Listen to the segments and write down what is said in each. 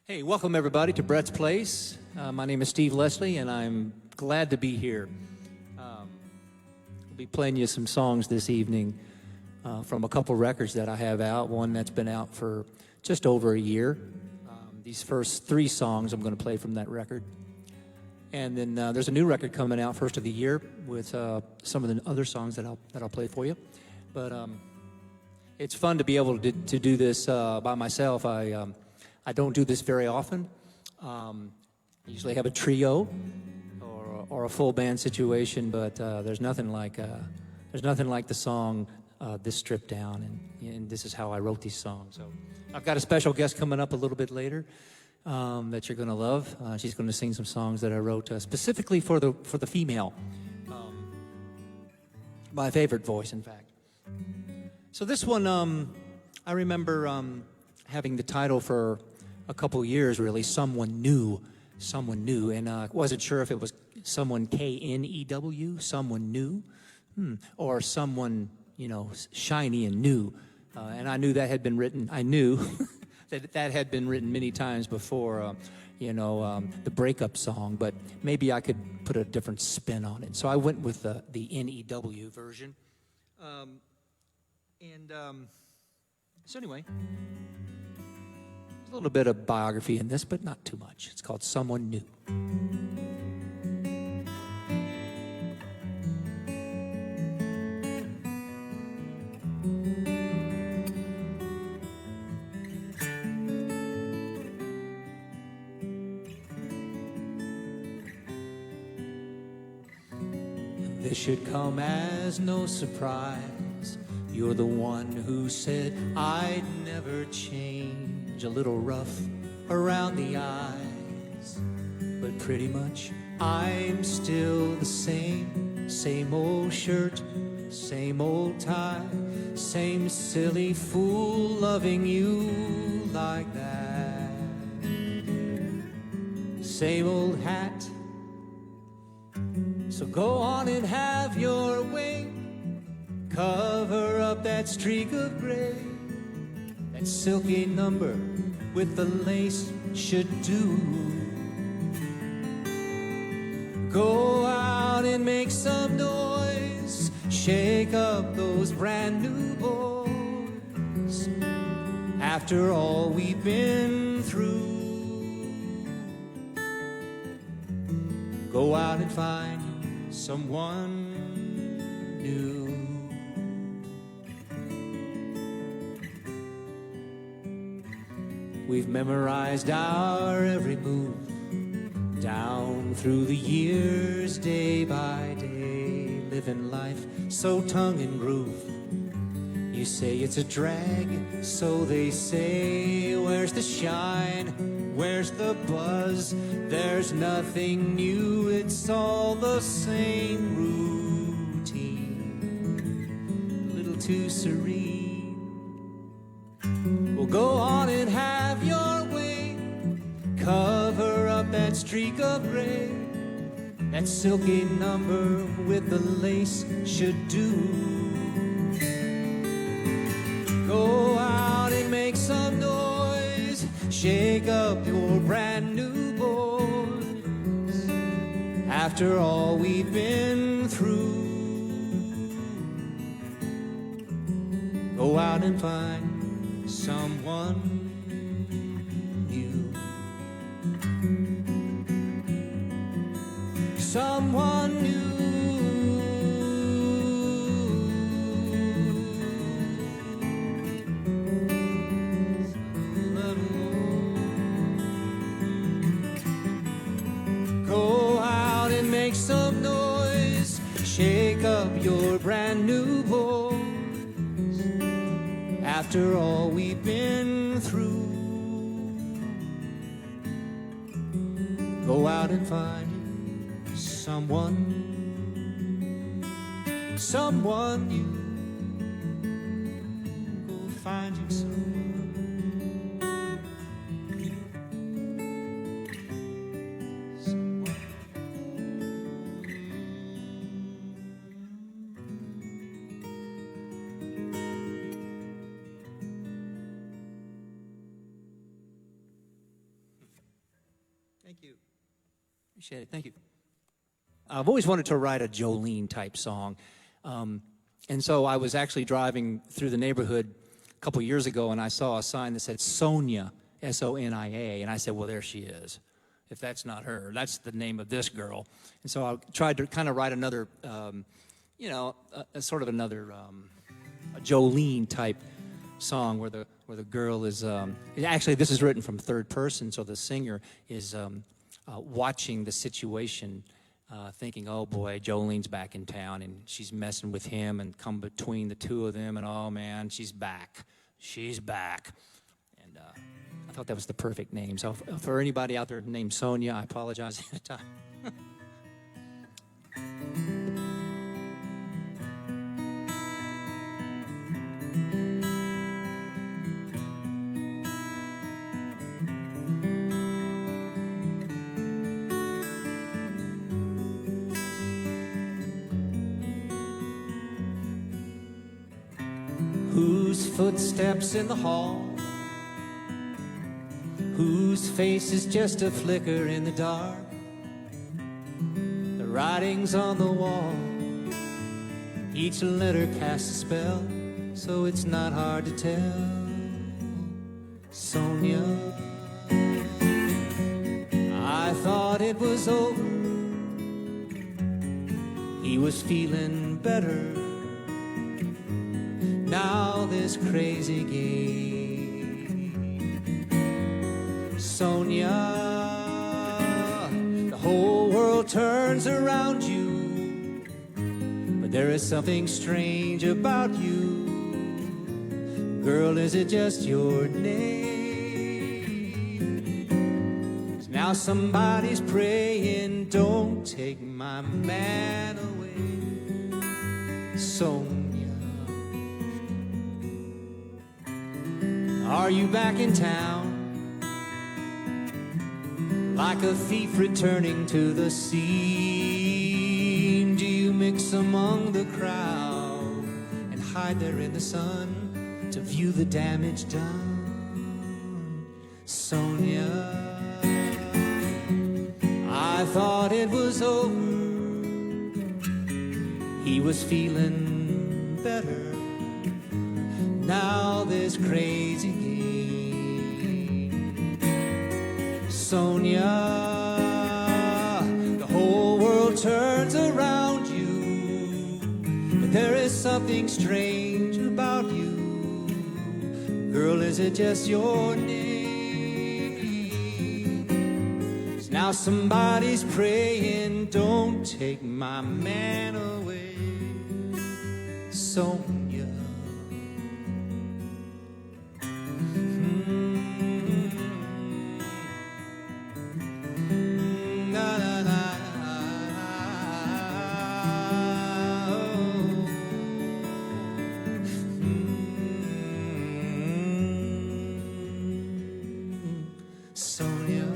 Hey, welcome everybody to Brett's Place. My name is Steve Leslie, and I'm glad to be here. I'll be playing you some songs this evening from a couple records that I have out. One that's been out for just over a year. These first three songs I'm going to play from that record. And then there's a new record coming out first of the year with some of the other songs that I'll play for you. But it's fun to be able to do this by myself. I don't do this very often. I usually have a trio or a full band situation, but there's nothing like the song "This Stripped Down," and this is how I wrote these songs. So I've got a special guest coming up a little bit later that you're going to love. She's going to sing some songs that I wrote specifically for the female, my favorite voice, in fact. So this one, I remember having the title for a couple years, really, Someone New, and I wasn't sure if it was someone K-N-E-W, someone new, or someone, shiny and new, and I knew that had been written, I knew that had been written many times before, the breakup song, but maybe I could put a different spin on it, so I went with the N-E-W version, so anyway, there's a little bit of biography in this, but not too much. It's called Someone New. This should come as no surprise. You're the one who said I'd never change. A little rough around the eyes, but pretty much I'm still the same. Same old shirt, same old tie, same silly fool loving you like that. Same old hat. So go on and have your way. Cover up that streak of gray. That silky number with the lace should do. Go out and make some noise. Shake up those brand new boys. After all we've been through, go out and find someone new. We've memorized our every move down through the years, day by day, living life so tongue and groove. You say it's a drag, so they say. Where's the shine? Where's the buzz? There's nothing new, it's all the same routine. A little too serene. Well, go on and have your way. Cover up that streak of gray. That silky number with the lace should do. Go out and make some noise. Shake up your brand new boys. After all we've been through, go out and find someone new. Someone new. Go out and make some noise. Shake up your brand new voice. After all we've been through, go out and find someone new. Go find you someone. Thank you. Appreciate it. Thank you. I've always wanted to write a Jolene-type song. And so I was actually driving through the neighborhood a couple years ago, and I saw a sign that said Sonia, S-O-N-I-A, and I said, well, there she is. If that's not her, that's the name of this girl. And so I tried to kind of write another, a sort of another a Jolene-type song where the girl is, actually this is written from third person, so the singer is watching the situation, thinking, oh boy, Jolene's back in town and she's messing with him and come between the two of them and oh man, she's back. And I thought that was the perfect name. So for anybody out there named Sonia, I apologize ahead of time. Whose footsteps in the hall? Whose face is just a flicker in the dark? The writing's on the wall. Each letter casts a spell, so it's not hard to tell. Sonia, I thought it was over. He was feeling better. Now this crazy game. Sonia, the whole world turns around you, but there is something strange about you. Girl, is it just your name? Now somebody's praying, don't take my man away. Sonia, are you back in town? Like a thief returning to the scene, do you mix among the crowd and hide there in the sun to view the damage done? Sonia, I thought it was over. He was feeling better. Now this crazy game. Sonia, the whole world turns around you, but there is something strange about you. Girl, is it just your name? Now somebody's praying, don't take my man away. Sonia, Sonia,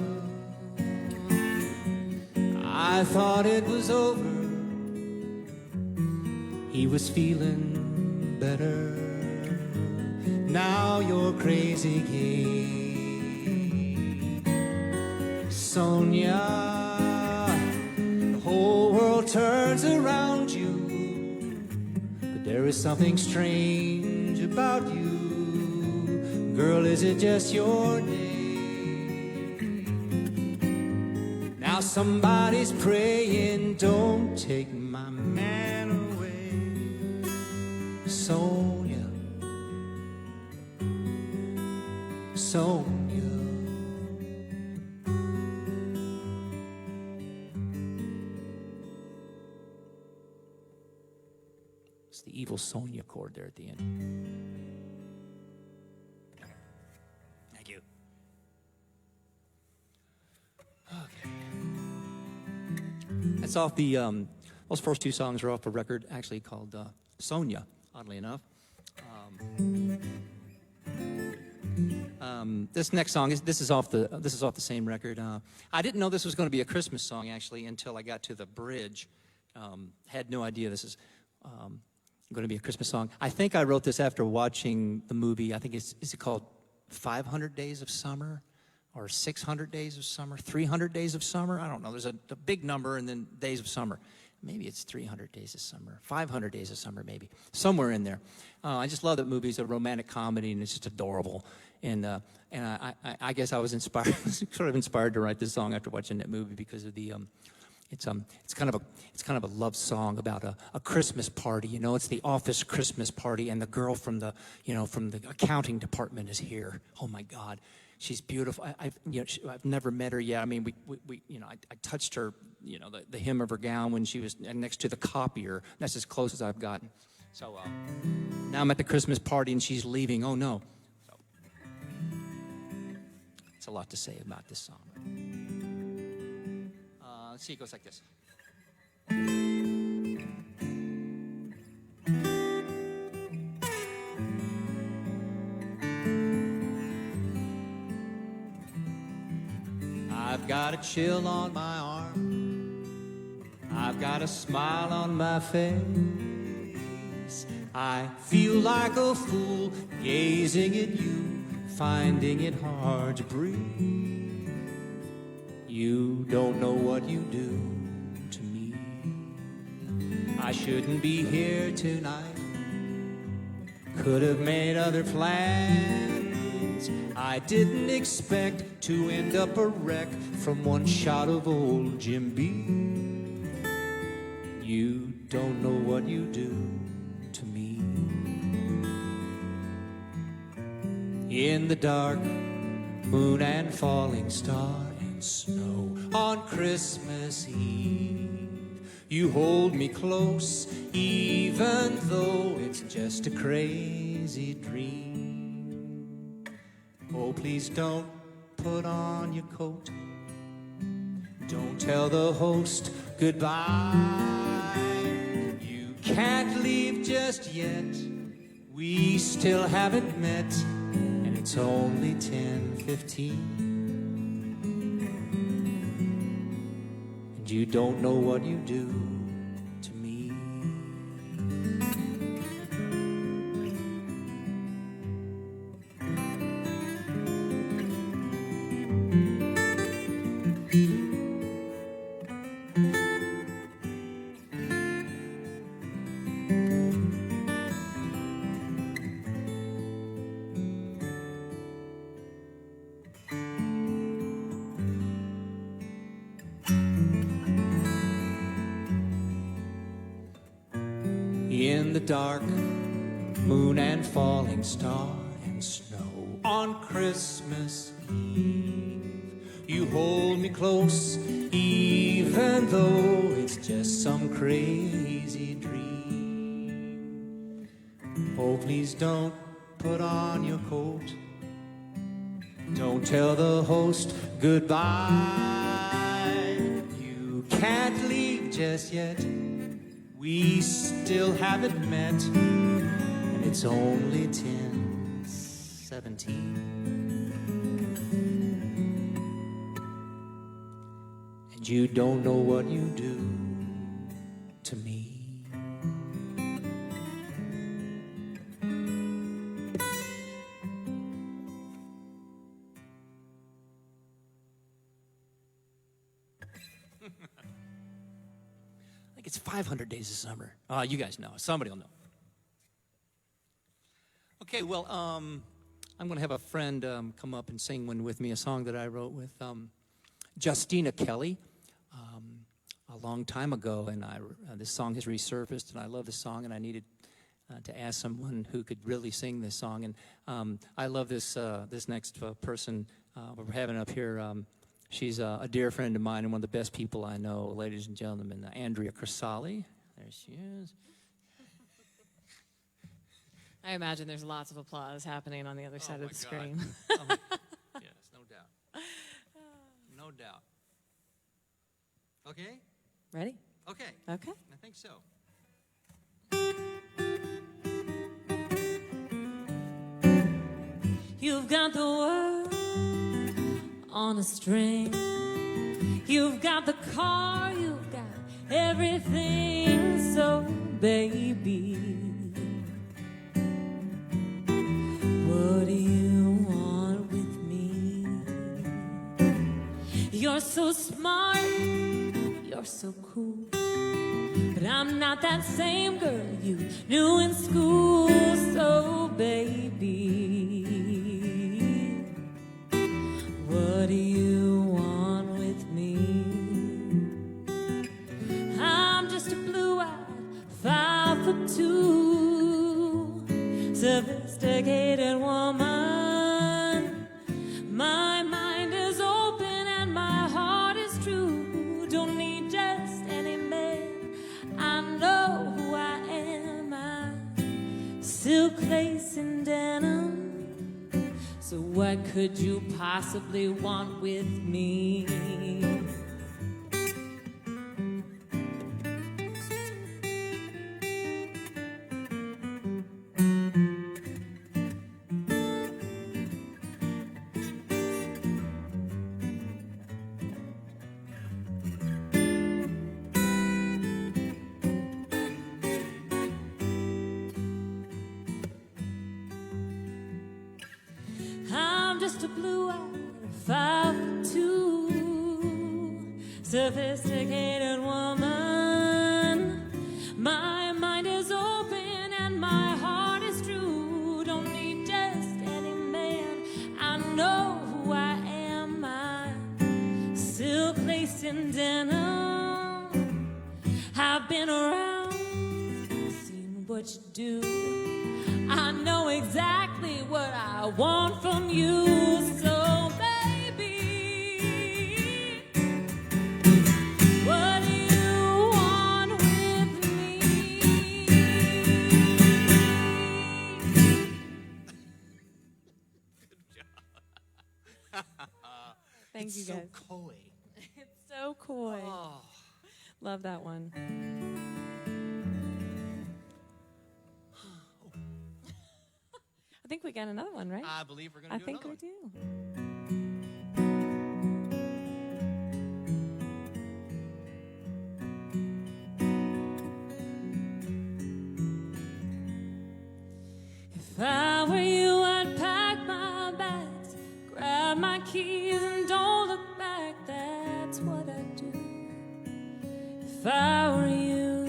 I thought it was over. He was feeling better. Now you're crazy again. Sonia, the whole world turns around you, but there is something strange about you. Girl, is it just your name? Now somebody's praying, don't take my man away. Sonia, Sonia. It's the evil Sonia chord there at the end. Thank you. Okay. That's off the, those first two songs are off a record actually called Sonia, oddly enough. This next song this is off the same record. I didn't know this was going to be a Christmas song actually until I got to the bridge. Had no idea this is going to be a Christmas song. I think I wrote this after watching the movie. I think is it called 500 Days of Summer or 600 days of summer, 300 days of summer. I don't know. There's a big number and then days of summer. Maybe it's 300 days of summer, 500 days of summer, maybe somewhere in there. I just love that movie. It's a romantic comedy and it's just adorable. And I guess I was inspired, sort of inspired to write this song after watching that movie because of the. It's kind of a love song about a Christmas party. You know, it's the office Christmas party, and the girl from the accounting department is here. Oh my God, she's beautiful. I've never met her yet. I mean, I touched her, the hem of her gown when she was next to the copier. That's as close as I've gotten. So now I'm at the Christmas party and she's leaving. Oh no. So it's a lot to say about this song. Let's see, it goes like this. I've got a chill on my arm. I've got a smile on my face. I feel like a fool gazing at you, finding it hard to breathe. You don't know what you do to me. I shouldn't be here tonight. Could have made other plans. I didn't expect to end up a wreck from one shot of old Jim B. You don't know what you do to me. In the dark, moon and falling star, snow on Christmas Eve, you hold me close even though it's just a crazy dream. Oh, please don't put on your coat, don't tell the host goodbye. You can't leave just yet, we still haven't met, and it's only 10:15. You don't know what you do to me. In the dark, moon and falling star and snow on Christmas Eve, you hold me close even though it's just some crazy dream. Oh, please don't put on your coat, don't tell the host goodbye. You can't leave just yet, we still haven't met, and it's only 10:17. And you don't know what you do to me. It's 500 days of summer. You guys know. Somebody will know. Okay, well, I'm going to have a friend come up and sing one with me, a song that I wrote with Justina Kelly a long time ago. And this song has resurfaced, and I love this song, and I needed to ask someone who could really sing this song. And I love this next person we're having up here. She's a dear friend of mine and one of the best people I know, ladies and gentlemen, Andrea Crisalli. There she is. I imagine there's lots of applause happening on the other side of the screen. Yes, no doubt. No doubt. Okay? Ready? Okay. Okay. I think so. You've got the world on a string. You've got the car, you've got everything. So, baby, what do you want with me? You're so smart, you're so cool, but I'm not that same girl you knew in school. So baby, what do you want with me? I'm just a blue-eyed 5'2", sophisticated woman. My mind is open and my heart is true. Don't need just any man. I know who I am. I'm silk lace and denim. So what could you possibly want with me? Just a blue-eyed 5'2", sophisticated woman. My mind is open and my heart is true. Don't need just any man. I know who I am. I'm silk lace and denim. I've been around, seen what you do. I know exactly what I want from you. So baby, what do you want with me? Good job. Thank you, so guys. coy. It's so coy. Oh. Love that one. I think we got another one, right? I believe we're going to do another I one. think we do. If I were you, I'd pack my bags, grab my keys, and don't look back. That's what I'd do. If I were you,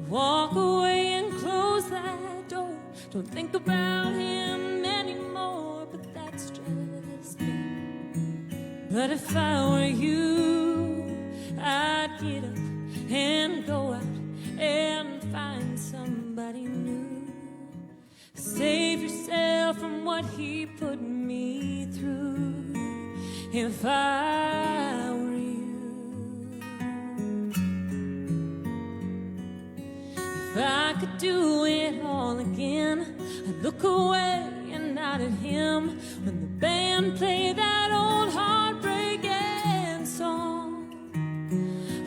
walk away and close that door. Don't think about him anymore, but that's just me. But if I were you, I'd get up and go out and find somebody new. Save yourself from what he put me through. If I were you, if I could do it all again, I'd look away and not at him when the band played that old heartbreaking song.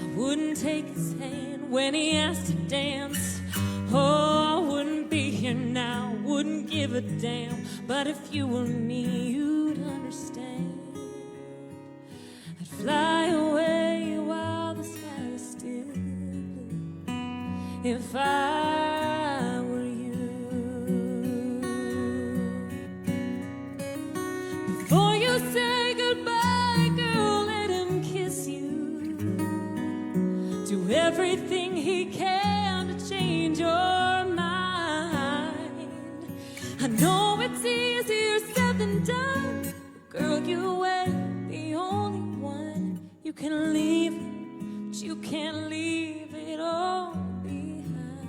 I wouldn't take his hand when he asked to dance. Oh, I wouldn't be here now, wouldn't give a damn. But if you were me, you'd understand. I'd fly away while the sky is still blue. If I were you, before you say goodbye, girl, let him kiss you. Do everything he can to change your mind. I know it's easier said than done, but girl, you ain't the only one. You can leave it, but you can't leave it all behind.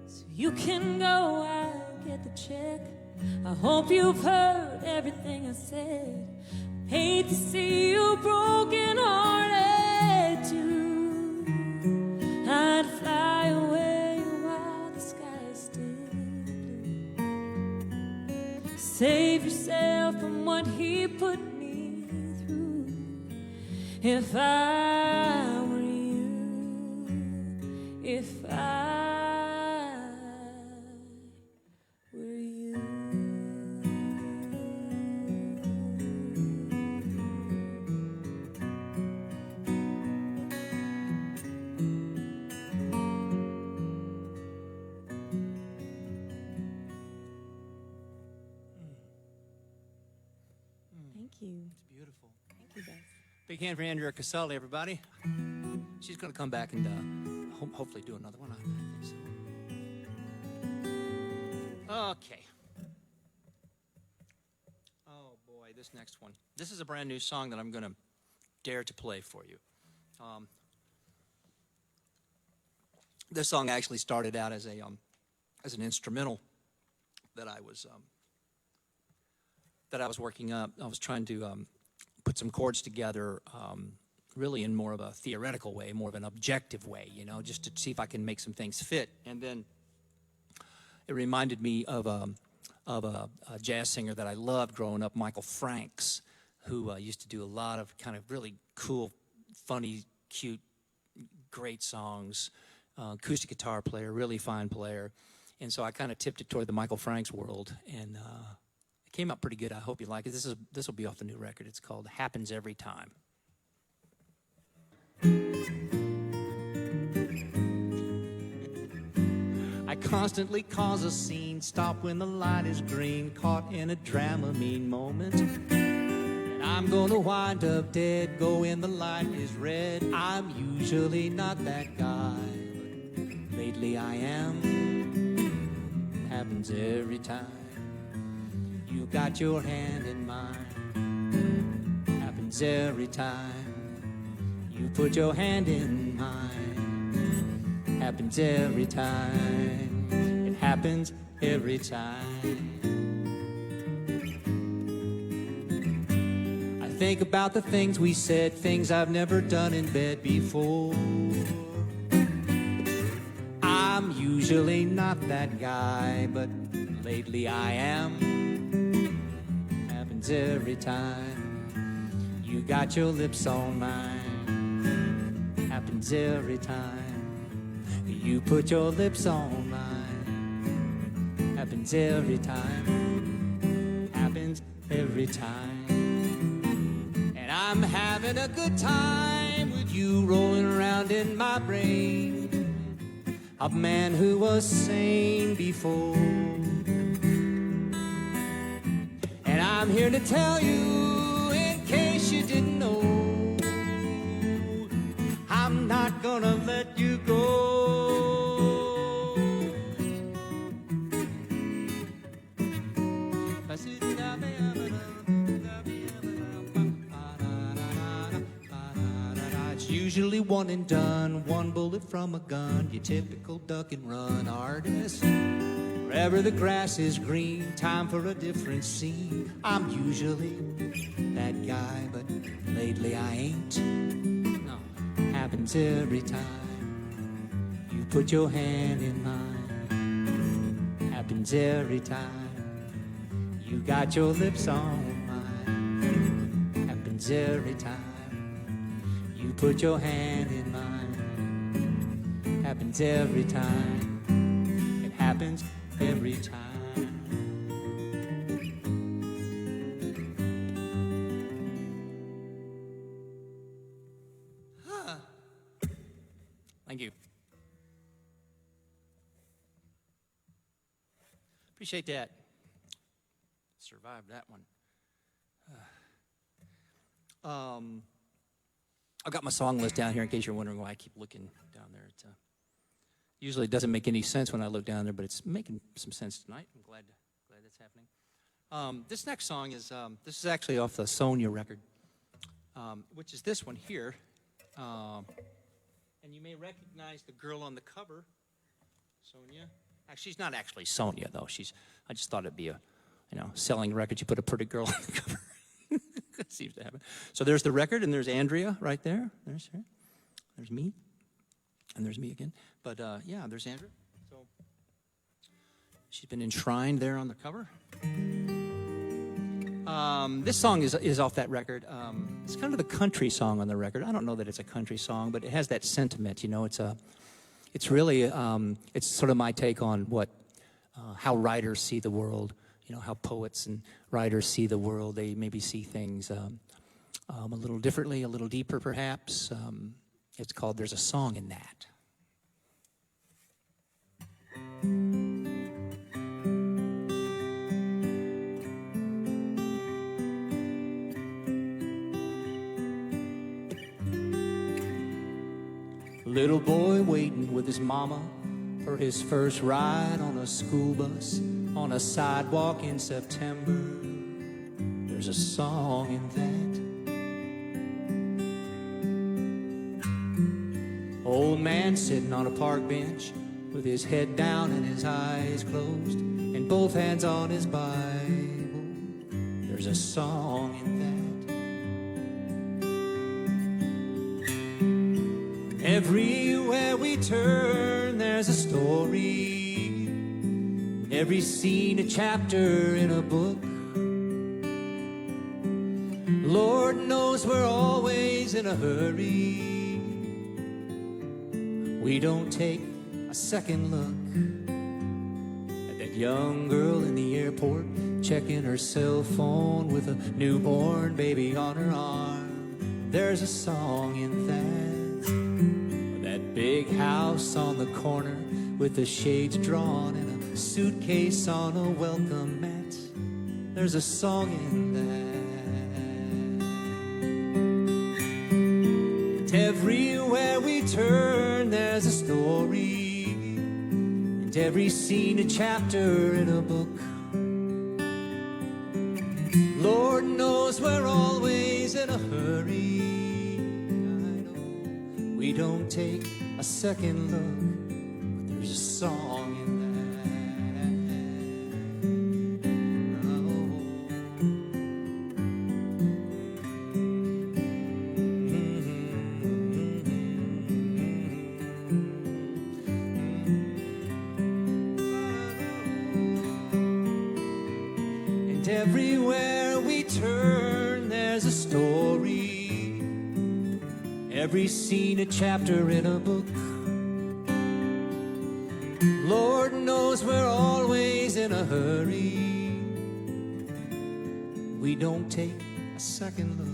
So you can go, I'll get the check. I hope you've heard everything I said. Hate to see you broken hearted too. I'd fly away while the sky is still blue. Save yourself from what he put me through. If I were you, if I were you. you. It's beautiful. Thank you, guys. Big hand for Andrea Crisalli, everybody. She's going to come back and hopefully do another one. I think so. Okay. Oh, boy, this next one. This is a brand new song that I'm going to dare to play for you. This song actually started out as an instrumental that I was working up. I was trying to put some chords together, really in more of a theoretical way, more of an objective way, you know, just to see if I can make some things fit. And then it reminded me of a jazz singer that I loved growing up, Michael Franks, who used to do a lot of kind of really cool, funny, cute, great songs. Acoustic guitar player, really fine player. And so I kind of tipped it toward the Michael Franks world, and it came out pretty good. I hope you like it. This will be off the new record. It's called Happens Every Time. I constantly cause a scene, stop when the light is green, caught in a Dramamine moment. And I'm gonna wind up dead, go when the light is red. I'm usually not that guy. Lately I am, happens every time. You got your hand in mine, happens every time. You put your hand in mine, happens every time. It happens every time. I think about the things we said, things I've never done in bed before. I'm usually not that guy, but lately I am. Happens every time. You got your lips on mine. Happens every time. You put your lips on mine. Happens every time. Happens every time. And I'm having a good time with you rolling around in my brain. A man who was sane before. And I'm here to tell you, in case you didn't know, I'm not gonna let you go. Usually one and done, one bullet from a gun, your typical duck and run artist. Wherever the grass is green, time for a different scene. I'm usually that guy, but lately I ain't. No, happens every time. You put your hand in mine. Happens every time. You got your lips on mine. Happens every time. You put your hand in mine. Happens every time. It happens every time. Thank you. Appreciate that. Survived that one. I've got my song list down here in case you're wondering why I keep looking down there. Usually it doesn't make any sense when I look down there, but it's making some sense tonight. I'm glad that's happening. This next song is this is actually off the Sonia record, which is this one here. And you may recognize the girl on the cover, Sonia. She's not actually Sonia though. I just thought it'd be a, selling records. You put a pretty girl on the cover. That seems to happen. So there's the record, and there's Andrea right there. There's her. There's me. And there's me again. But, yeah, there's Andrea. So she's been enshrined there on the cover. This song is off that record. It's kind of the country song on the record. I don't know that it's a country song, but it has that sentiment. It's really, it's sort of my take on how writers see the world. How poets and writers see the world. They maybe see things a little differently, a little deeper perhaps. It's called There's a Song in That. little boy waiting with his mama for his first ride on a school bus on a sidewalk in September. There's a song in that. Old man sitting on a park bench with his head down and his eyes closed and both hands on his Bible. There's a song in that. Everywhere we turn, there's a story. Every scene, a chapter in a book. Lord knows we're always in a hurry. We don't take a second look at that young girl in the airport checking her cell phone with a newborn baby on her arm. There's a song in that. That big house on the corner with the shades drawn and a suitcase on a welcome mat. There's a song in that. Everywhere we turn, there's a story, and every scene a chapter in a book. Lord knows we're always in a hurry. I know we don't take a second look, but there's a song in everywhere we turn, there's a story. Every scene a chapter in a book. Lord knows we're always in a hurry. We don't take a second look.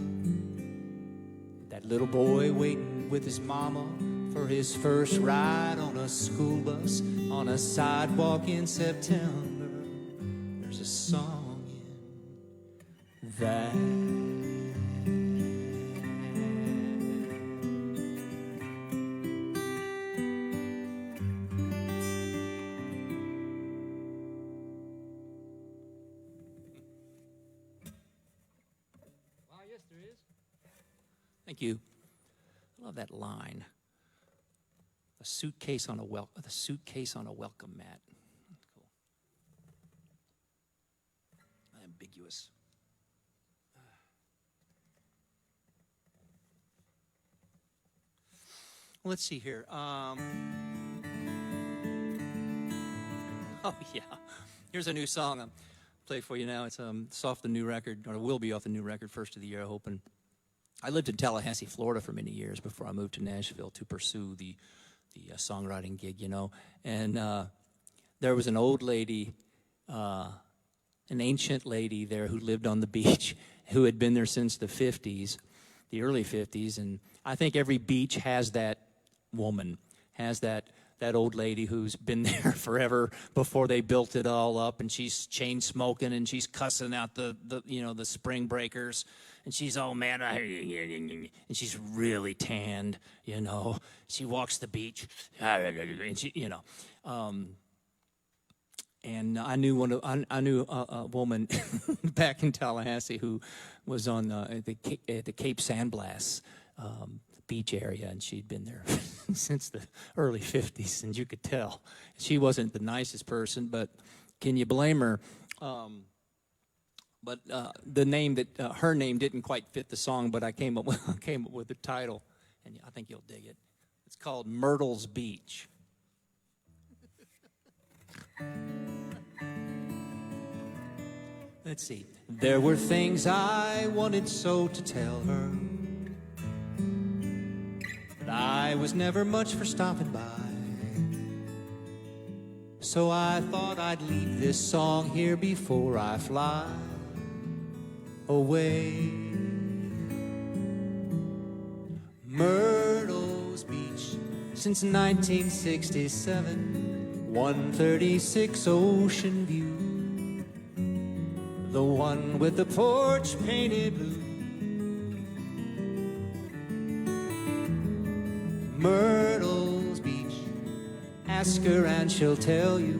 That little boy waiting with his mama for his first ride on a school bus on a sidewalk in September. There's a song that. Yes, there is. Thank you. I love that line. The suitcase on a welcome mat. Cool. Ambiguous. Let's see here. Oh, yeah. Here's a new song I'll play for you now. It's off the new record, or it will be off the new record, first of the year, I hope. And I lived in Tallahassee, Florida for many years before I moved to Nashville to pursue the songwriting gig, you know. And there was an old lady, an ancient lady there who lived on the beach who had been there since the 50s, the early 50s. And I think every beach has that woman, has that old lady who's been there forever before they built it all up, and she's chain smoking and she's cussing out the spring breakers, and she's oh man, and she's really tanned, you know. She walks the beach, and she, you know, and I knew a woman back in Tallahassee who was on the Cape Sandblasts beach area, and she'd been there since the early 50s, and you could tell she wasn't the nicest person, but can you blame her? But the name that her name didn't quite fit the song, but I came up with the title, and I think you'll dig it. It's called Myrtle's Beach. Let's see. There were things I wanted so to tell her, but I was never much for stopping by. So I thought I'd leave this song here before I fly away. Myrtle's Beach since 1967, 136 Ocean View, the one with the porch painted blue. Myrtle ask her and she'll tell you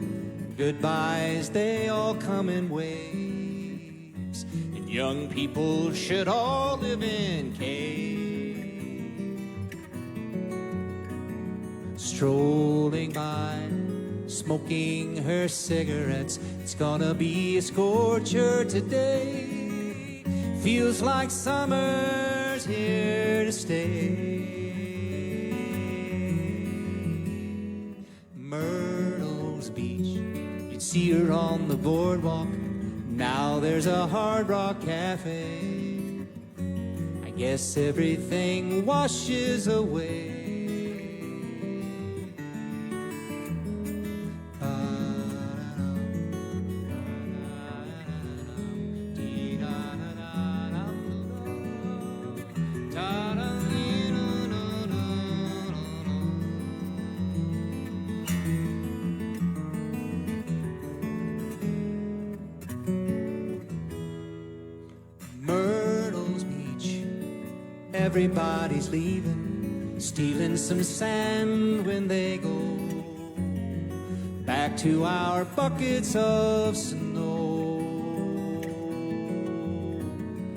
goodbyes, they all come in waves. And young people should all live in caves. Strolling by, smoking her cigarettes. It's gonna be a scorcher today. Feels like summer's here to stay. Myrtle's Beach, you'd see her on the boardwalk. Now there's a Hard Rock Cafe. I guess everything washes away. Everybody's leaving, stealing some sand when they go back to our buckets of snow.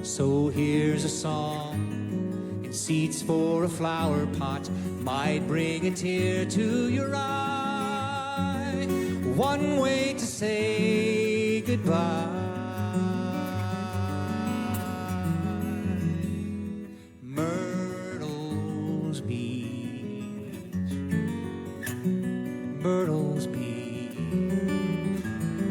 So here's a song, and seeds for a flower pot might bring a tear to your eye. One way to say goodbye. Myrtle's Beach,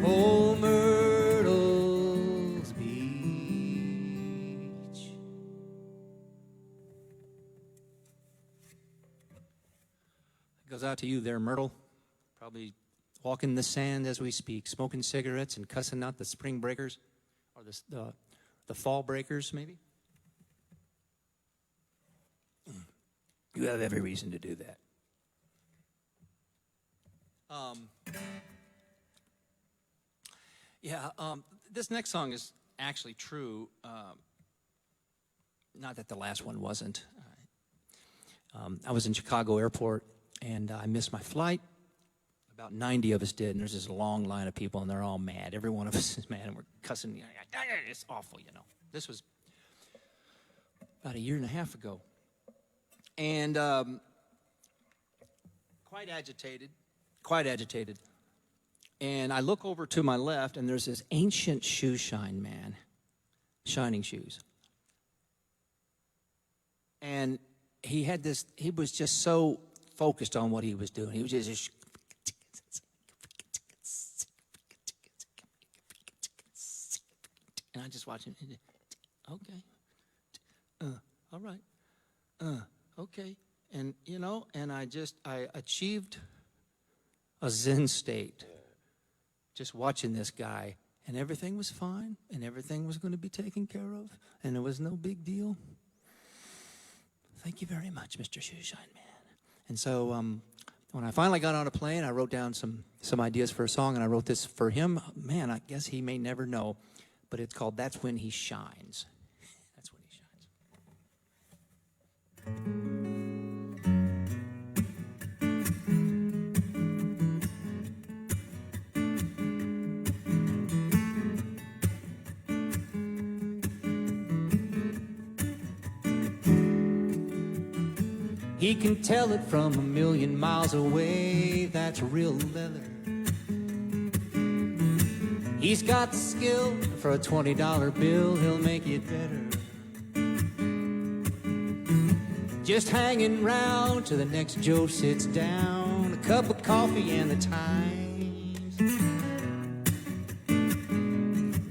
oh Myrtle's Beach. It goes out to you there, Myrtle. Probably walking the sand as we speak, smoking cigarettes and cussing out the spring breakers, or the fall breakers, maybe. You have every reason to do that. This next song is actually true. Not that the last one wasn't. I was in Chicago Airport, and I missed my flight. About 90 of us did, and there's this long line of people, and they're all mad. Every one of us is mad, and we're cussing. It's awful, you know. This was about a year and a half ago. And quite agitated. And I look over to my left, and there's this ancient shoe shine man, shining shoes. And he was just so focused on what he was doing. He was just and I just watched him. Okay. All right. Okay. And, you know, and I achieved a Zen state just watching this guy, and everything was fine, and everything was going to be taken care of, and it was no big deal. Thank you very much, Mr. Shoeshine Man. And so when I finally got on a plane, I wrote down some ideas for a song, and I wrote this for him. Man, I guess he may never know, but it's called That's When He Shines. That's when he shines. He can tell it from a million miles away, that's real leather. He's got the skill for a $20 bill, he'll make it better. Just hanging round till the next Joe sits down, a cup of coffee and the Times.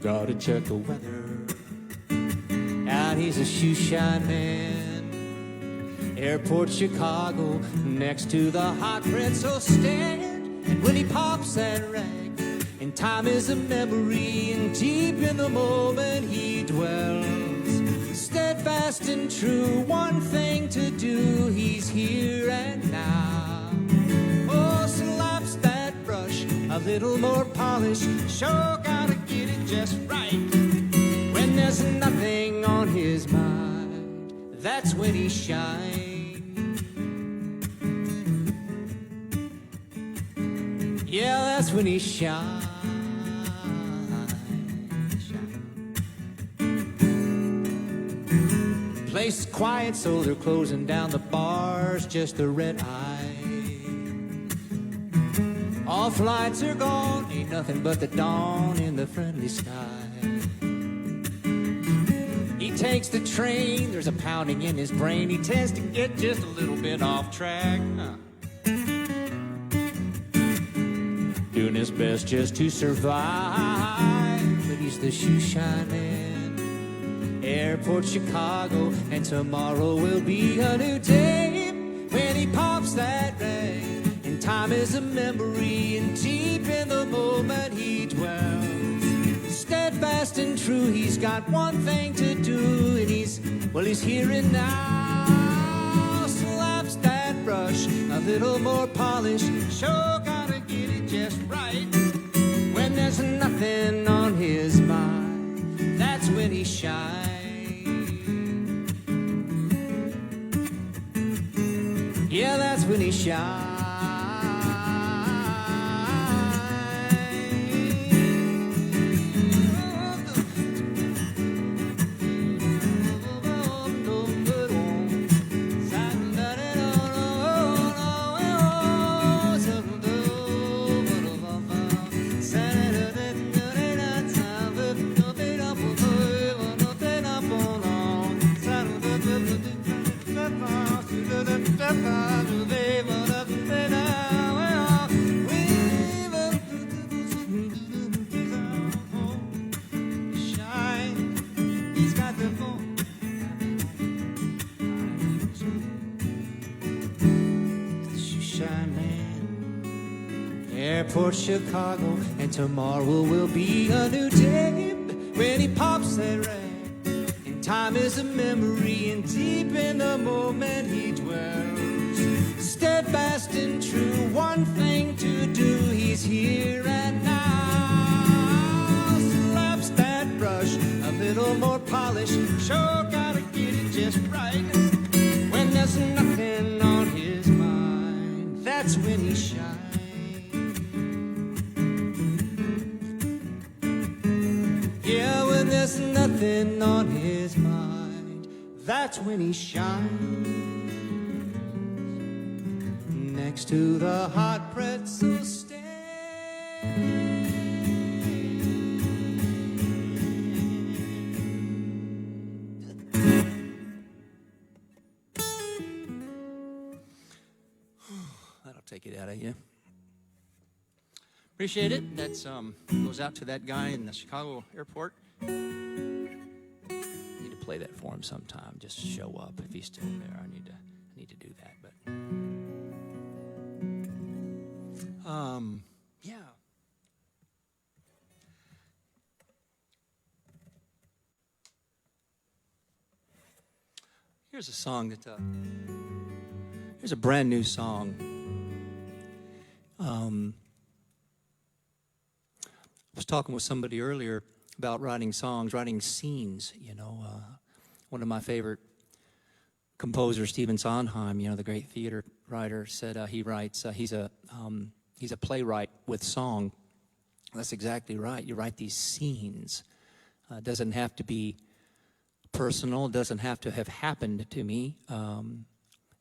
Gotta check the weather, and he's a shoe shine man. Airport Chicago, next to the hot pretzel stand. And when he pops that rag, and time is a memory, and deep in the moment he dwells. Steadfast and true, one thing to do, he's here and now. Oh, slaps that brush, a little more polish, sure gotta get it just right. When there's nothing on his mind, that's when he shines. when he shines. Place is quiet, so they're closing down the bars, just the red eye. All flights are gone, ain't nothing but the dawn in the friendly sky. He takes the train, there's a pounding in his brain. He tends to get just a little bit off track. Doing his best just to survive. But he's the shoe shining, airport Chicago, and tomorrow will be a new day. When he pops that ray, and time is a memory, and deep in the moment he dwells. Steadfast and true, he's got one thing to do, and he's here and now. Slaps that brush, a little more polish, sure gotta get it just right. When there's nothing on his mind, that's when he shines. Yeah, that's when he shines. Airport Chicago, and tomorrow will be a new day. When he pops that ray, and time is a memory, and deep in the moment he dwells. Steadfast and true, one thing to do, he's here and now. Slaps that brush, a little more polish, sure gotta get it just right. When there's nothing on his mind, that's when he shines. Yeah, when there's nothing on his mind, that's when he shines. Next to the hot pretzel stand. That'll take it out of you. Appreciate it. That's goes out to that guy in the Chicago airport. Need to play that for him sometime. Just show up if he's still there. I need to do that. But yeah. Here's a song that here's a brand new song. I was talking with somebody earlier about writing songs, writing scenes. You know, one of my favorite composers, Stephen Sondheim, you know, the great theater writer, said he writes. He's a playwright with song. That's exactly right. You write these scenes. It doesn't have to be personal. It doesn't have to have happened to me.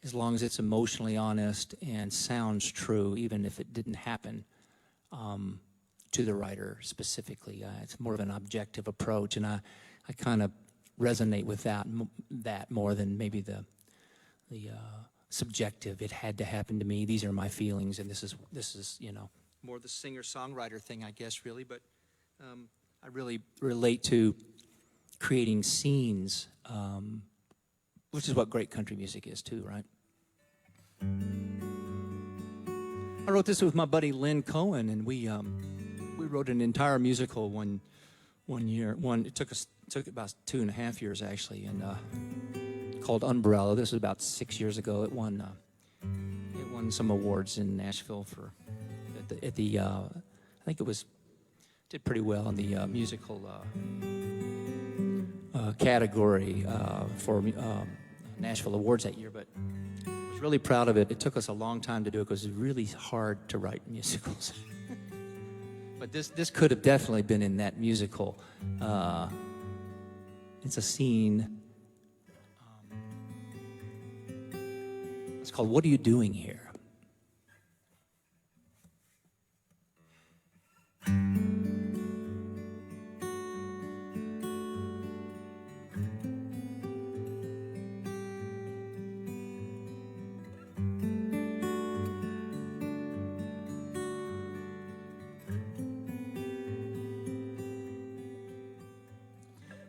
As long as it's emotionally honest and sounds true, even if it didn't happen to the writer specifically. It's more of an objective approach, and I kind of resonate with that more than maybe the subjective. It had to happen to me. These are my feelings, and this is you know, more the singer-songwriter thing, I guess, really. But I really relate to creating scenes, which is what great country music is too, right? I wrote this with my buddy Lynn Cohen, and we wrote an entire musical one year. It took about 2.5 years actually, and called Umbrella. This was about 6 years ago. It won some awards in Nashville for I think it did pretty well in the musical category for Nashville Awards that year, but I was really proud of it. It took us a long time to do it because it's really hard to write musicals. But this could have definitely been in that musical. It's a scene. It's called "What Are You Doing Here?"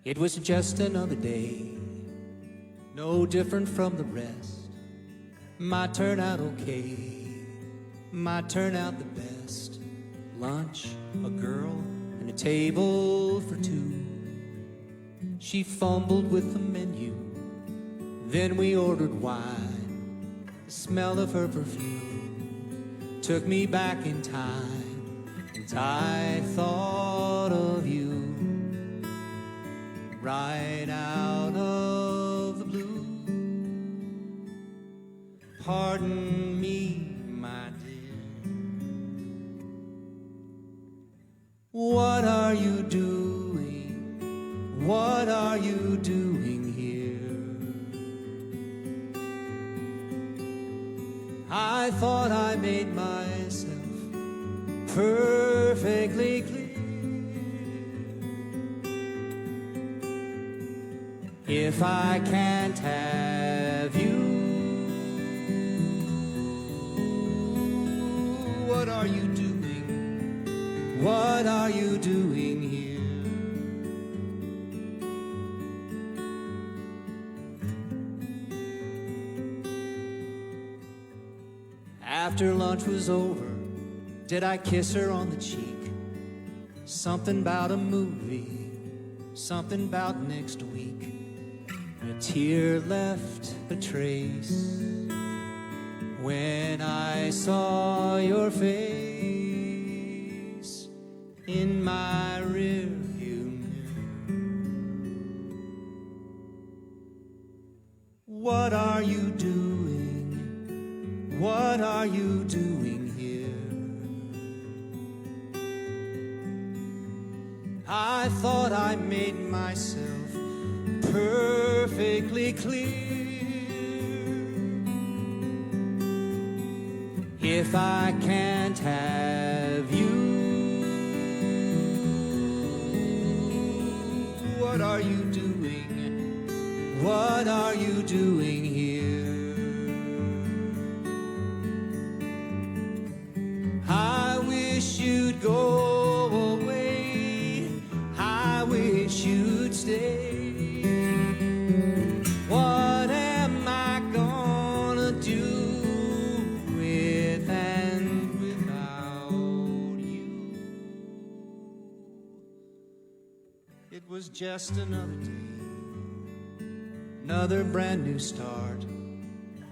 It was just another day, no different from the rest. Might turn out okay, might turn out the best. Lunch, a girl, and a table for two. She fumbled with the menu, then we ordered wine. The smell of her perfume took me back in time, and I thought of you. Right out of the blue. Pardon me, my dear. What are you doing? What are you doing here? I thought I made myself perfectly clear. If I can't have you, what are you doing? What are you doing here? After lunch was over, did I kiss her on the cheek? Something about a movie, something about next week. A tear left a trace when I saw your face in my rearview mirror. What are you doing? What are you doing here? I thought I made myself perfectly clear. If I can't have you, what are you doing? What are you doing here? I wish you'd go away. I wish you'd stay. What am I gonna do with and without you? It was just another day, another brand new start.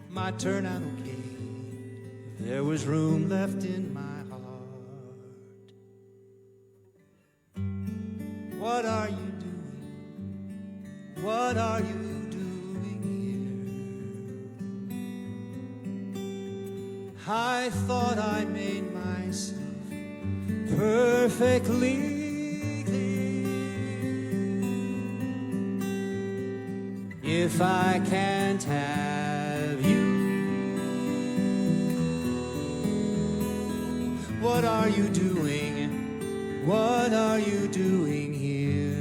Might turn out okay if there was room left in my heart. What are you doing? What are you doing here? I thought I made myself perfectly clear. If I can't have you, what are you doing? What are you doing here?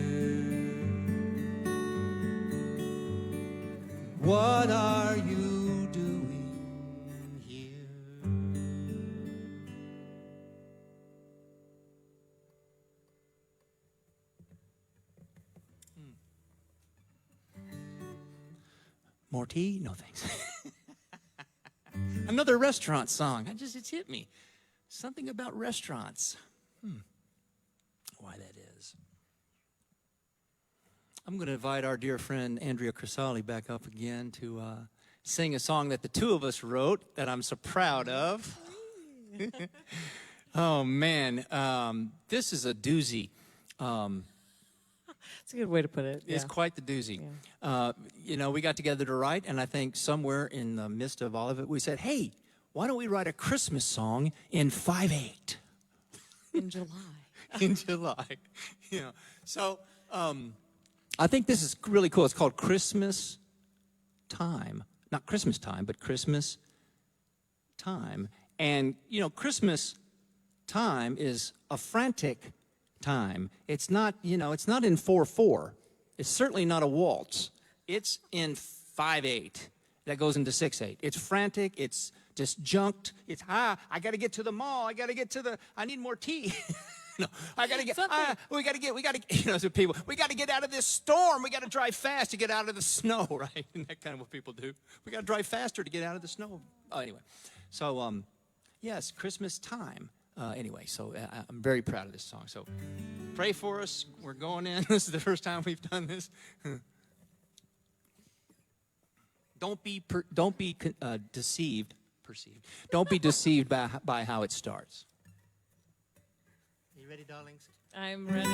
What are you doing here? More tea? No thanks. Another restaurant song. It's hit me. Something about restaurants. Why that is. I'm going to invite our dear friend Andrea Crisalli back up again to sing a song that the two of us wrote that I'm so proud of. Oh, man. This is a doozy. It's a good way to put it. It's quite the doozy. Yeah. We got together to write, and I think somewhere in the midst of all of it, we said, hey, why don't we write a Christmas song in 5/8? In July. in July. You know, so I think this is really cool. It's called Christmas Time. Not Christmas Time, but Christmas Time. And, you know, Christmas time is a frantic time. It's not, you know, it's not in 4/4. It's certainly not a waltz. It's in 5/8 that goes into 6/8. It's frantic. It's disjunct. It's, I got to get to the mall. I need more tea. No, I got to get, we got to, you know, so people, we got to get out of this storm. We got to drive fast to get out of the snow, right? Isn't that kind of what people do? We got to drive faster to get out of the snow. Oh, anyway. So, yes, Christmas time. Anyway, so I'm very proud of this song. So pray for us. We're going in. This is the first time we've done this. Don't be deceived. Don't be deceived by how it starts. You ready, darlings? I'm ready.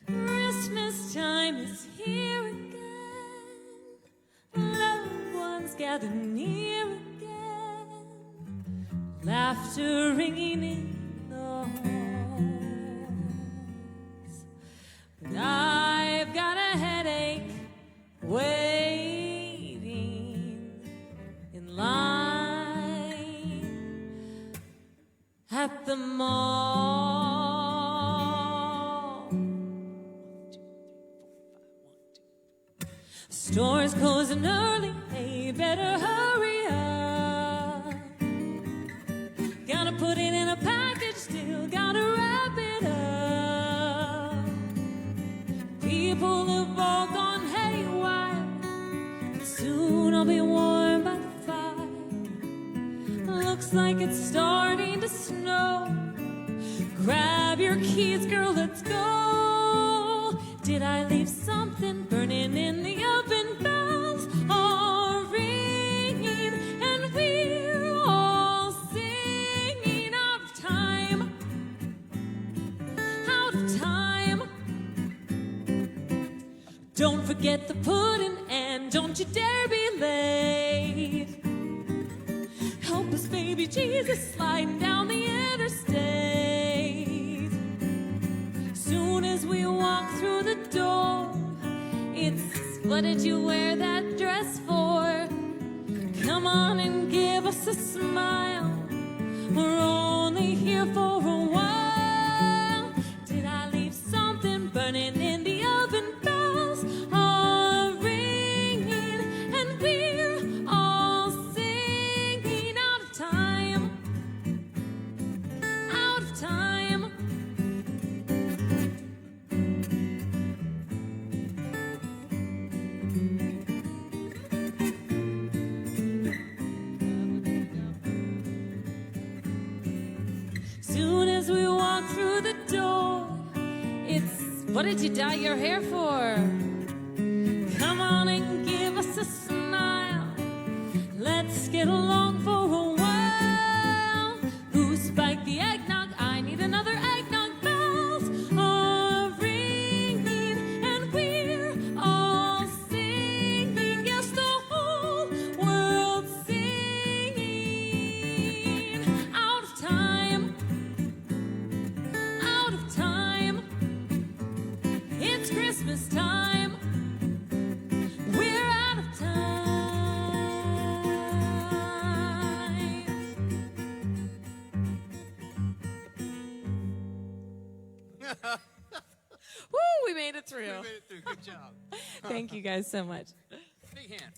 Christmas time is here again. Loved ones gather near again. Laughter ringing in the halls. But I've got a headache waiting in line at the mall. Store's closing early, hey, better hurry up. Gotta put it in a package, still gotta wrap it up. People have all gone haywire, but soon I'll be warm by the fire. Looks like it's starting to snow. Grab your keys, girl, let's go. Did I leave something burning in the oven? Bells are ringing and we're all singing. Out of time, out of time. Don't forget the pudding and don't you dare be late. Help us, baby Jesus, sliding down the interstate. Soon as we walk through the door, it's, what did you wear that dress for? Come on and give us a smile. We're only here for a while. Did I leave something burning in the oven? Bells are ringing and we're all singing. Out of time, out of time. Soon as we walk through the door, it's, what did you dye your hair for? Come on and give us a smile. Let's get along for a while. Who spiked the eggnog? I need another eggnog. Bells are ringing and we're all singing. Yes, the whole world's singing. Out of time, out of time. It's Christmas time. We're out of time. Woo, we made it through. We made it through. Good job. Thank you guys so much. Big hand.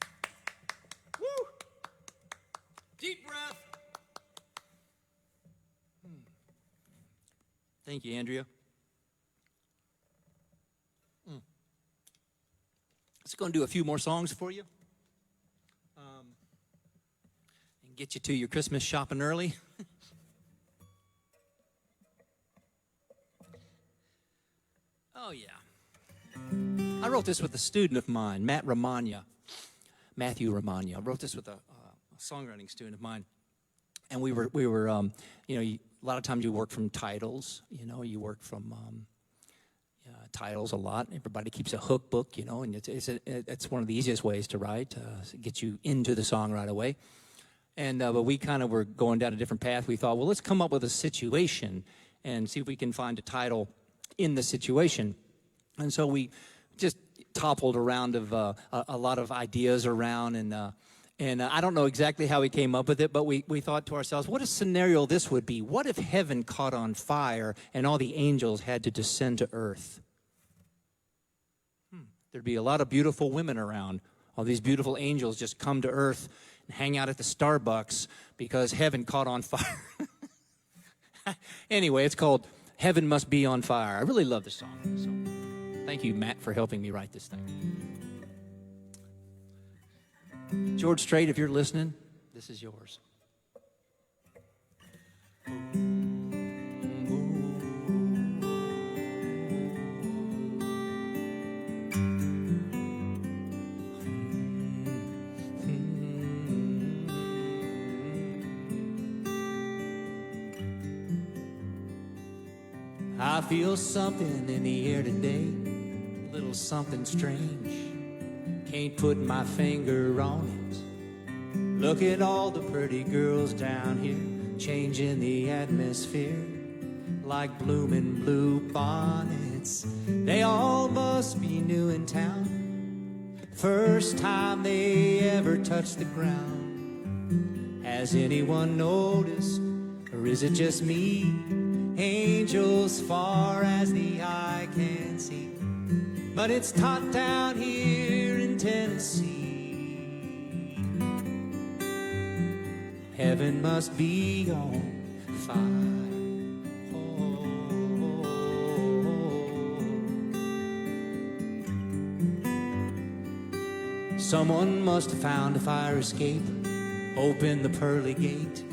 Woo! Deep breath. Thank you, Andrea. Just going to do a few more songs for you. And get you to your Christmas shopping early. Oh, yeah. I wrote this with a student of mine, Matthew Romagna. I wrote this with a songwriting student of mine. And we were you know, a lot of times you work from titles, you know, you work from titles a lot. Everybody keeps a hook book, you know, and it's one of the easiest ways to write, get you into the song right away. But we kind of were going down a different path. We thought, well, let's come up with a situation and see if we can find a title in the situation. And so we just toppled around of a lot of ideas around, and I don't know exactly how we came up with it, but we thought to ourselves, what a scenario this would be. What if heaven caught on fire and all the angels had to descend to earth? There'd be a lot of beautiful women around. All these beautiful angels just come to earth and hang out at the Starbucks because heaven caught on fire. Anyway, it's called Heaven Must Be on Fire. I really love the song. So thank you, Matt, for helping me write this thing. George Strait, if you're listening, this is yours. I feel something in the air today, a little something strange. Can't put my finger on it. Look at all the pretty girls down here, changing the atmosphere like blooming blue bonnets. They all must be new in town, first time they ever touched the ground. Has anyone noticed, or is it just me? Angels far as the eye can see, but it's hot down here in Tennessee. Heaven must be on fire. Oh. Someone must have found a fire escape, opened the pearly gate,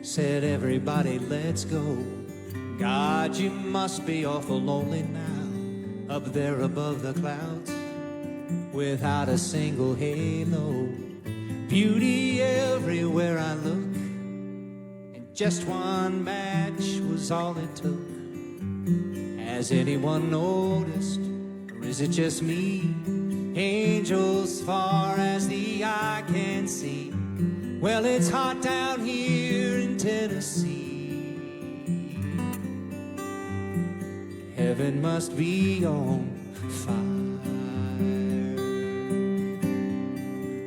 said everybody let's go. God, you must be awful lonely now, up there above the clouds, without a single halo. Beauty everywhere I look, and just one match was all it took. Has anyone noticed, or is it just me? Angels far as the eye can see. Well, it's hot down here in Tennessee. Heaven must be on fire.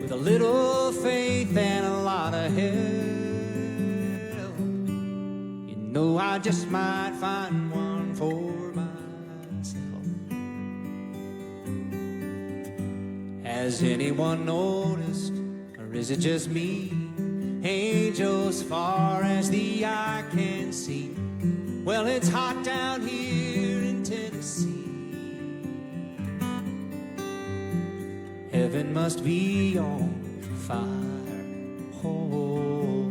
With a little faith and a lot of help, you know I just might find one for myself. Has anyone noticed, or is it just me? Angels far as the eye can see. Well, it's hot down here in Tennessee. Heaven must be on fire. Oh.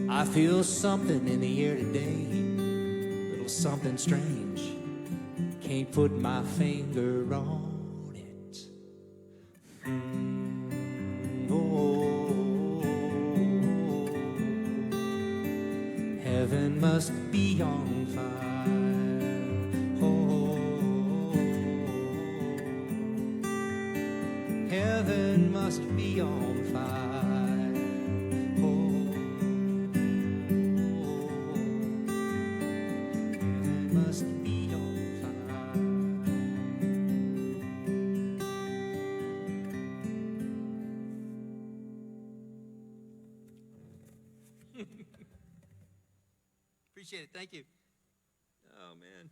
I feel something in the air today, a little something strange. Can't put my finger on it. Heaven must be on fire. Oh, heaven must be on fire. Oh, heaven must be on fire. Appreciate it. Thank you. Oh, man.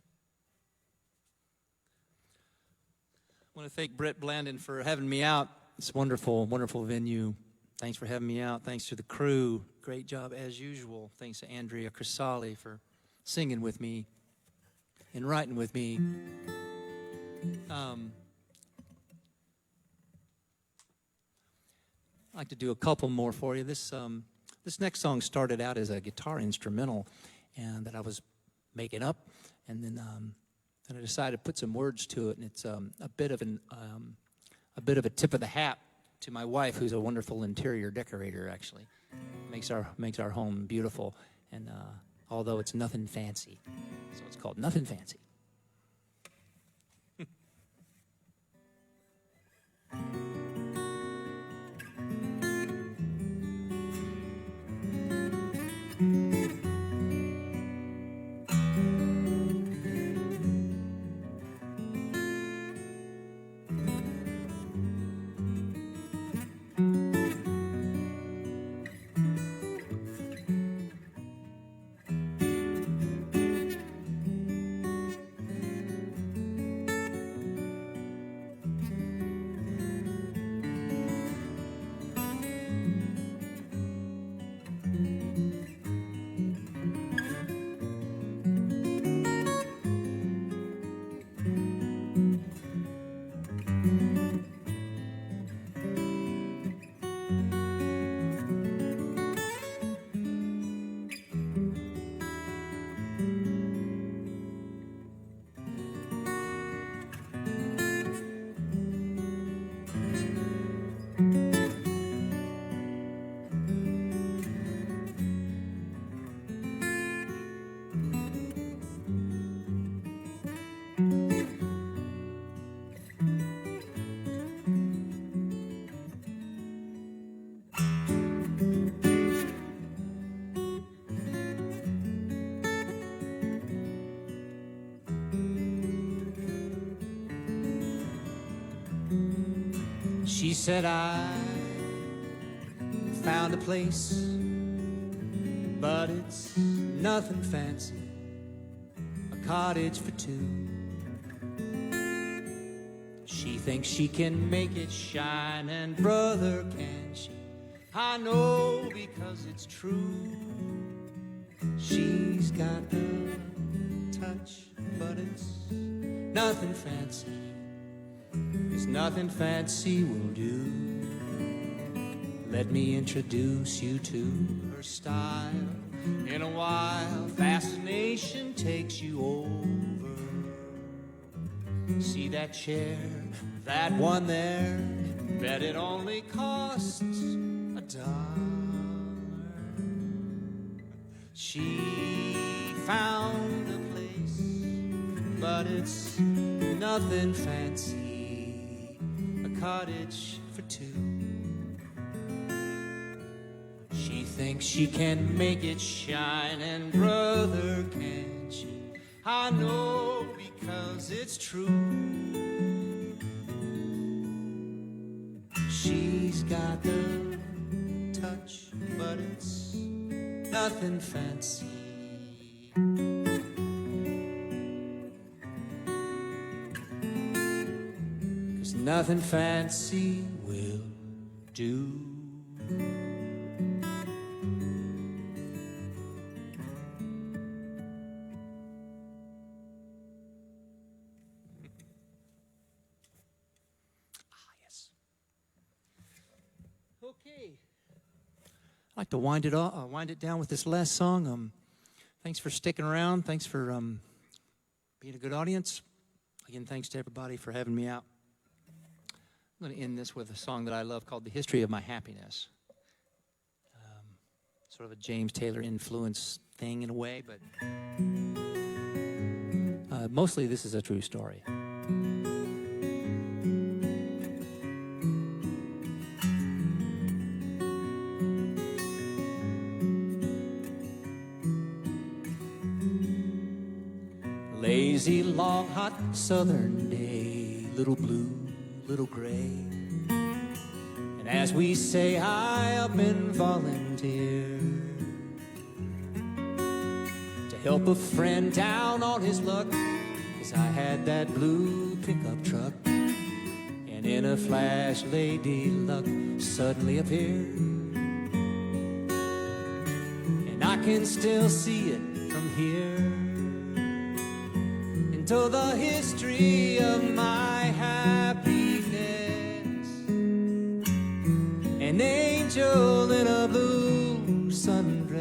I want to thank Brett Blandon for having me out. It's a wonderful, wonderful venue. Thanks for having me out. Thanks to the crew. Great job as usual. Thanks to Andrea Crisalli for singing with me and writing with me. I'd like to do a couple more for you. This next song started out as a guitar instrumental and that I was making up, and then I decided to put some words to it, and it's a bit of a tip of the hat to my wife, who's a wonderful interior decorator. Actually, makes our home beautiful, and although it's nothing fancy, so it's called Nothing Fancy. She said, I found a place, but it's nothing fancy, a cottage for two. She thinks she can make it shine, and brother, can she? I know because it's true. She's got the touch, but it's nothing fancy. It's nothing fancy will do. Let me introduce you to her style. In a while, fascination takes you over. See that chair, that one there? Bet it only costs $1. She found a place, but it's nothing fancy, a cottage for two. She thinks she can make it shine, and brother, can she? I know because it's true. She's got the touch, but it's nothing fancy. 'Cause nothing fancy will do. Okay. I'd like to wind it down with this last song. Thanks for sticking around. Thanks for being a good audience. Again, thanks to everybody for having me out. I'm going to end this with a song that I love called "The History of My Happiness." Sort of a James Taylor influence thing in a way, but mostly this is a true story. Lazy, long, hot southern day, little blue, little gray. And as we say hi up and volunteer to help a friend down on his luck, 'cause I had that blue pickup truck, and in a flash Lady Luck suddenly appeared. And I can still see it from here. To the history of my happiness, an angel in a blue sundress.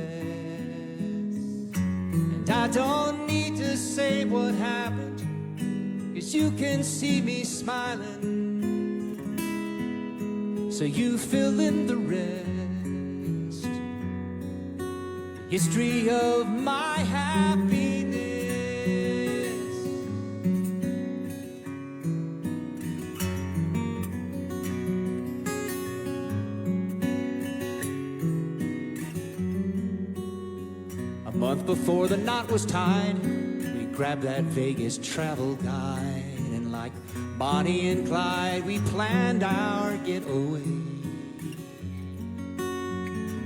And I don't need to say what happened, 'cause you can see me smiling. So you fill in the rest. History of my happiness. A month before the knot was tied, we grabbed that Vegas travel guide, and like Bonnie and Clyde, we planned our getaway.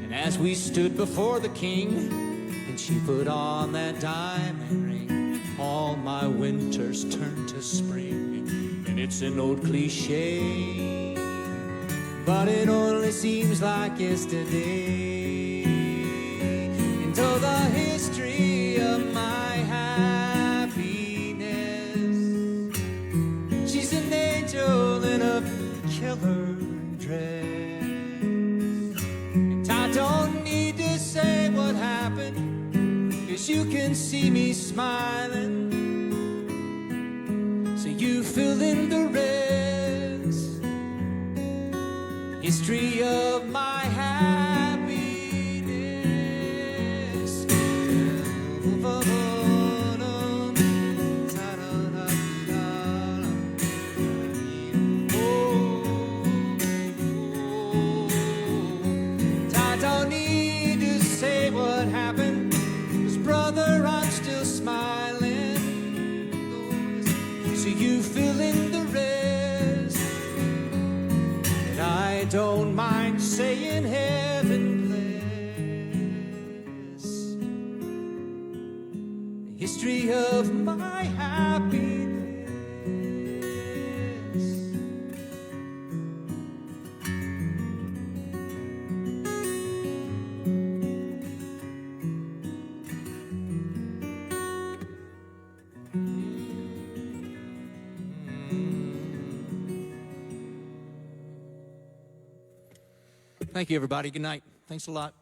And as we stood before the king, and she put on that diamond ring, all my winters turned to spring. And it's an old cliche, but it only seems like yesterday. So the history of my happiness, she's an angel in a killer dress. And I don't need to say what happened, 'cause you can see me smiling. So you fill in the rest. History of my happiness. You fill in the rest. And of my happiness. Thank you, everybody. Good night. Thanks a lot.